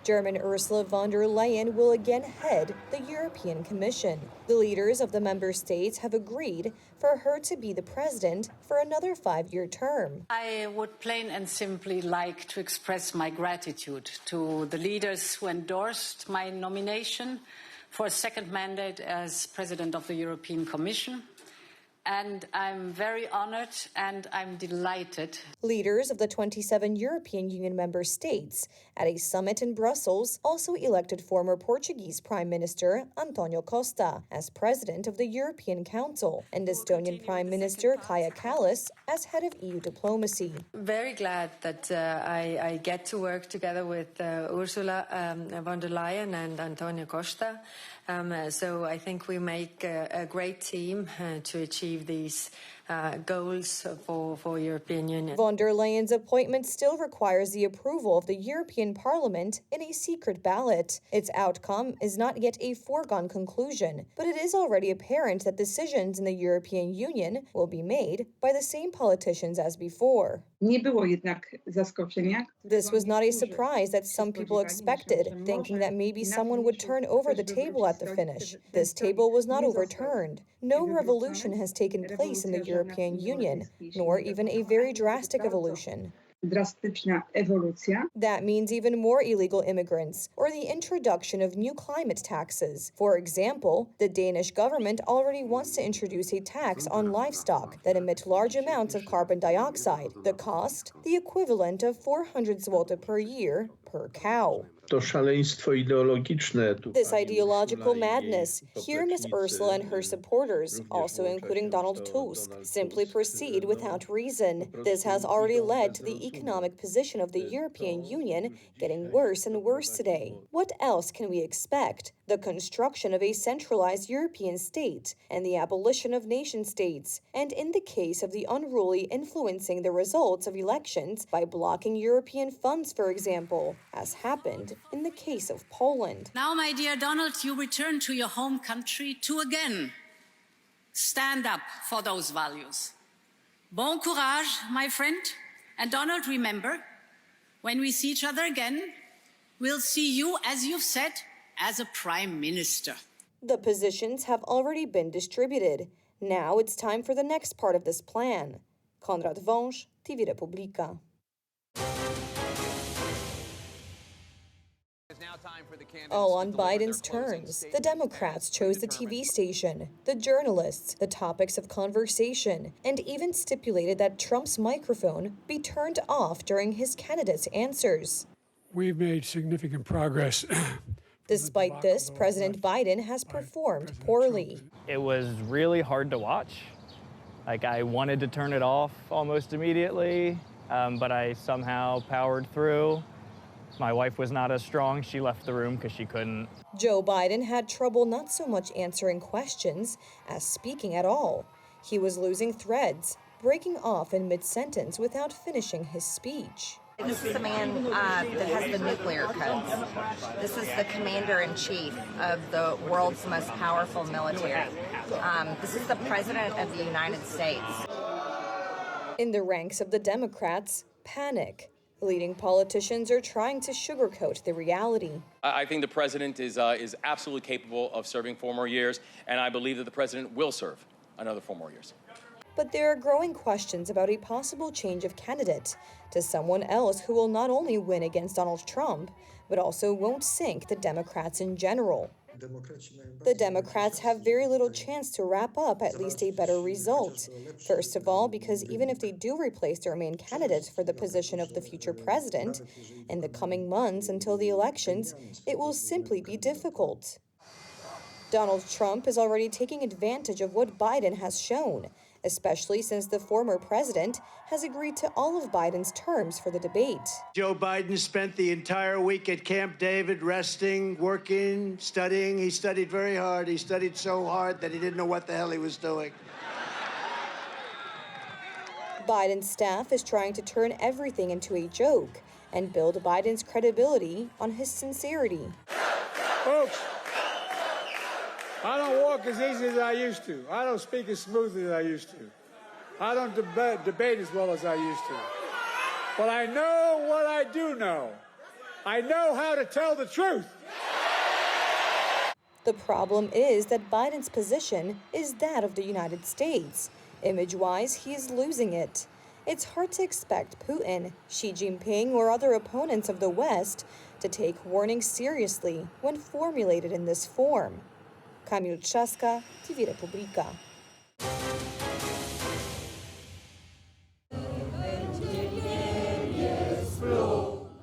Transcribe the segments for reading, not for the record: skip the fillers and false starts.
German Ursula von der Leyen will again head the European Commission. The leaders of the member states have agreed for her to be the president for another 5-year term. I would plain and simply like to express my gratitude to the leaders who endorsed my nomination for a second mandate as president of the European Commission. And I'm very honored and I'm delighted. Leaders of the 27 European Union member states at a summit in Brussels also elected former Portuguese Prime Minister António Costa as president of the European Council and Estonian Prime Minister Kaja Kallas as head of EU diplomacy. Very glad that I get to work together with Ursula von der Leyen and António Costa. So I think we make a great team to achieve these goals for European Union. Von der Leyen's appointment still requires the approval of the European Parliament in a secret ballot. Its outcome is not yet a foregone conclusion, but it is already apparent that decisions in the European Union will be made by the same politicians as before. This was not a surprise that some people expected, thinking that maybe someone would turn over the table at the finish. This table was not overturned. No revolution has taken place in the European Union, nor even a very drastic evolution. That means even more illegal immigrants or the introduction of new climate taxes. For example, the Danish government already wants to introduce a tax on livestock that emit large amounts of carbon dioxide. The cost, the equivalent of 400 zloty per year per cow. This ideological madness, here Ms. Ursula and her supporters, also including Donald Tusk, simply proceed without reason. This has already led to the economic position of the European Union getting worse and worse today. What else can we expect? The construction of a centralized European state and the abolition of nation-states, and in the case of the unruly influencing the results of elections by blocking European funds, for example, as happened in the case of Poland. Now, my dear Donald, you return to your home country to again stand up for those values. Bon courage, my friend. And Donald, remember, when we see each other again, we'll see you, as you've said, as a prime minister. The positions have already been distributed. Now it's time for the next part of this plan. Konrad Wąż, TV Republika. All on Biden's terms. The Democrats chose the TV station, the journalists, the topics of conversation, and even stipulated that Trump's microphone be turned off during his candidates' answers. We've made significant progress. Despite this, President Biden has performed poorly. It was really hard to watch. I wanted to turn it off almost immediately, but I somehow powered through. My wife was not as strong. She left the room because she couldn't. Joe Biden had trouble not so much answering questions as speaking at all. He was losing threads, breaking off in mid-sentence without finishing his speech. This is the man that has the nuclear codes. This is the commander-in-chief of the world's most powerful military. This is the president of the United States. In the ranks of the Democrats, panic. Leading politicians are trying to sugarcoat the reality. I think the president is absolutely capable of serving 4 more years, and I believe that the president will serve another 4 more years. But there are growing questions about a possible change of candidate to someone else who will not only win against Donald Trump, but also won't sink the Democrats in general. The Democrats have very little chance to wrap up at least a better result. First of all, because even if they do replace their main candidate for the position of the future president, in the coming months until the elections, it will simply be difficult. Donald Trump is already taking advantage of what Biden has shown, especially since the former president has agreed to all of Biden's terms for the debate. Joe Biden spent the entire week at Camp David resting, working, studying. He studied very hard. He studied so hard that he didn't know what the hell he was doing. Biden's staff is trying to turn everything into a joke and build Biden's credibility on his sincerity. Folks, I don't walk as easy as I used to. I don't speak as smoothly as I used to. I don't debate as well as I used to. But I know what I do know. I know how to tell the truth. The problem is that Biden's position is that of the United States. Image-wise, he is losing it. It's hard to expect Putin, Xi Jinping, or other opponents of the West to take warnings seriously when formulated in this form. Kamil Trzaska, TV Republika.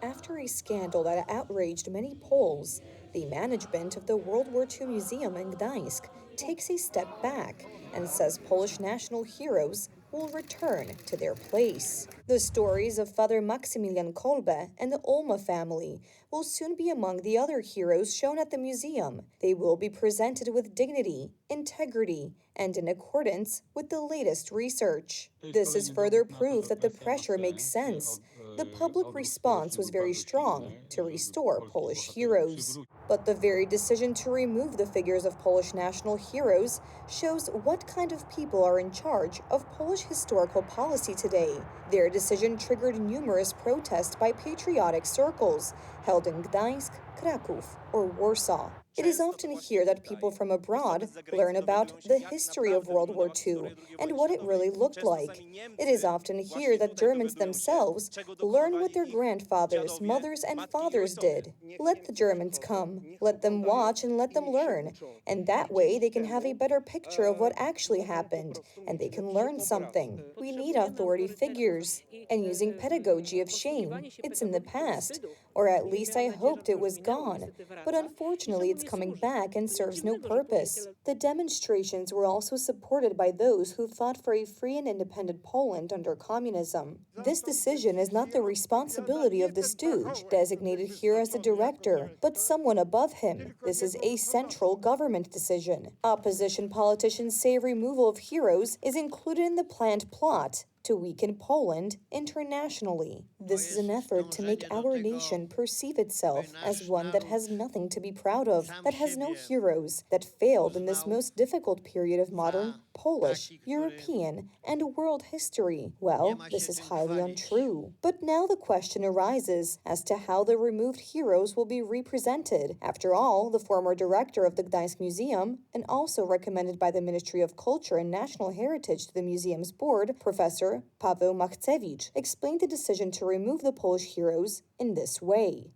After a scandal that outraged many Poles, the management of the World War II Museum in Gdańsk takes a step back and says Polish national heroes will return to their place. The stories of Father Maksymilian Kolbe and the Olma family will soon be among the other heroes shown at the museum. They will be presented with dignity, integrity, and in accordance with the latest research. This is further proof that the pressure makes sense. The public response was very strong to restore Polish heroes. But the very decision to remove the figures of Polish national heroes shows what kind of people are in charge of Polish historical policy today. Their decision triggered numerous protests by patriotic circles held in Gdańsk, Kraków, or Warsaw. It is often here that people from abroad learn about the history of World War II and what it really looked like. It is often here that Germans themselves learn what their grandfathers, mothers, and fathers did. Let the Germans come, let them watch, and let them learn. And that way they can have a better picture of what actually happened, and they can learn something. We need authority figures. And using pedagogy of shame, it's in the past. Or at least I hoped it was gone. But unfortunately, it's coming back and serves no purpose. The demonstrations were also supported by those who fought for a free and independent Poland under communism. This decision is not the responsibility of the stooge, designated here as the director, but someone above him. This is a central government decision. Opposition politicians say removal of heroes is included in the planned plot to weaken Poland internationally. This is an effort to make our nation perceive itself as one that has nothing to be proud of, that has no heroes, that failed in this most difficult period of modern Polish, European, and world history. Well, this is highly untrue. But now the question arises as to how the removed heroes will be represented. After all, the former director of the Gdańsk Museum, and also recommended by the Ministry of Culture and National Heritage to the museum's board, Professor Paweł Machcewicz, explained the decision to remove the Polish heroes in this way.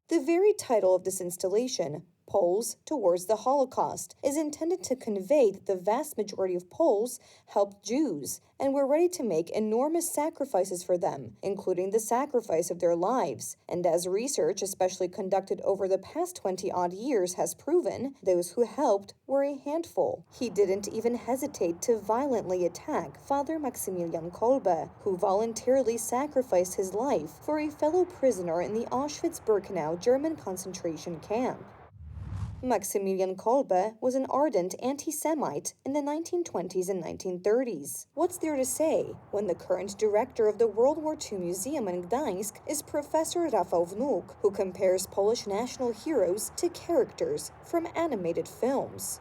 The very title of this installation, Poles Towards the Holocaust, is intended to convey that the vast majority of Poles helped Jews and were ready to make enormous sacrifices for them, including the sacrifice of their lives. And as research, especially conducted over the past 20-odd years, has proven, those who helped were a handful. He didn't even hesitate to violently attack Father Maksymilian Kolbe, who voluntarily sacrificed his life for a fellow prisoner in the Auschwitz-Birkenau German concentration camp. Maksymilian Kolbe was an ardent anti-Semite in the 1920s and 1930s. What's there to say when the current director of the World War II Museum in Gdańsk is Professor Rafał Wnuk, who compares Polish national heroes to characters from animated films?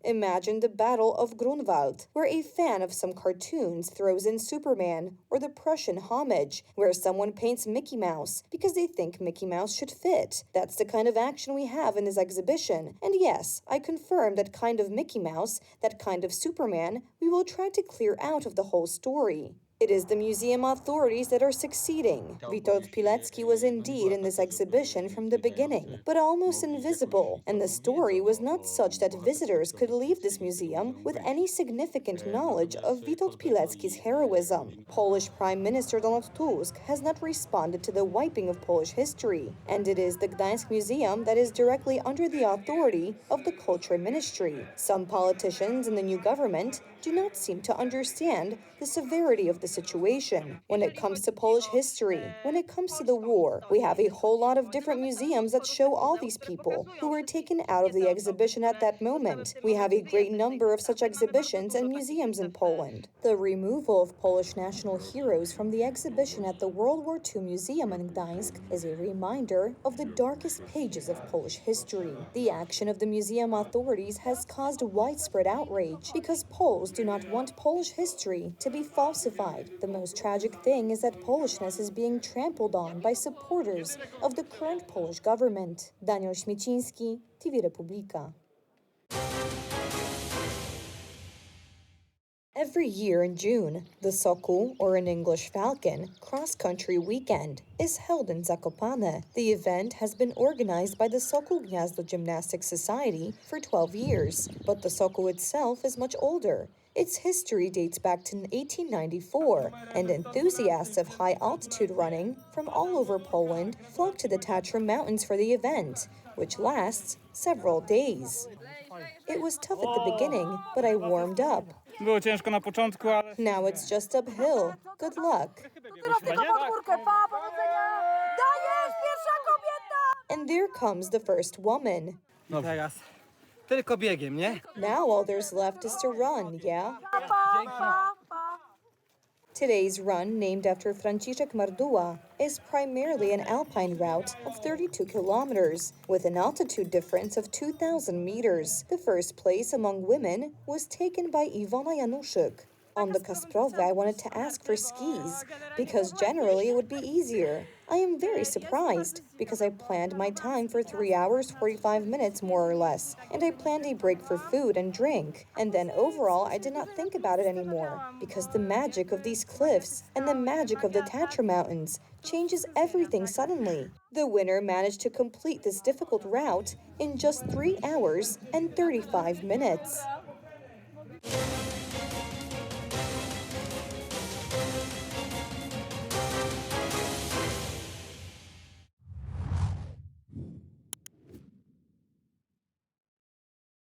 Imagine the Battle of Grunwald, where a fan of some cartoons throws in Superman, or the Prussian Homage, where someone paints Mickey Mouse because they think Mickey Mouse should fit. That's the kind of action we have in this exhibition. And yes, I confirm that kind of Mickey Mouse, that kind of Superman, we will try to clear out of the whole story. It is the museum authorities that are succeeding. Witold Pilecki was indeed in this exhibition from the beginning, but almost invisible, and the story was not such that visitors could leave this museum with any significant knowledge of Witold Pilecki's heroism. Polish Prime Minister Donald Tusk has not responded to the wiping of Polish history, and it is the Gdańsk Museum that is directly under the authority of the Culture Ministry. Some politicians in the new government do not seem to understand the severity of the situation. When it comes to Polish history, when it comes to the war, we have a whole lot of different museums that show all these people who were taken out of the exhibition at that moment. We have a great number of such exhibitions and museums in Poland. The removal of Polish national heroes from the exhibition at the World War II Museum in Gdańsk is a reminder of the darkest pages of Polish history. The action of the museum authorities has caused widespread outrage because Poles do not want Polish history to be falsified. inside, the most tragic thing is that Polishness is being trampled on by supporters of the current Polish government. Daniel Śmieciński, TV Republika. Every year in June, the Sokół, or in English Falcon, cross-country weekend is held in Zakopane. The event has been organized by the Sokół Gniazdo Gymnastics Society for 12 years, but the Sokół itself is much older. Its history dates back to 1894, and enthusiasts of high-altitude running from all over Poland flock to the Tatra Mountains for the event, which lasts several days. It was tough at the beginning, but I warmed up. Było ciężko na początku, ale... Now it's just uphill. Good luck. And there comes the first woman. No teraz tylko biegiem, nie? Now all there's left is to run, yeah? Today's run, named after Franciszek Marduła, is primarily an alpine route of 32 kilometers, with an altitude difference of 2,000 meters. The first place among women was taken by Iwona Januszuk. On the Kasprowy, I wanted to ask for skis, because generally it would be easier. I am very surprised, because I planned my time for 3 hours, 45 minutes more or less, and I planned a break for food and drink. And then overall, I did not think about it anymore, because the magic of these cliffs and the magic of the Tatra Mountains changes everything suddenly. The winner managed to complete this difficult route in just 3 hours and 35 minutes.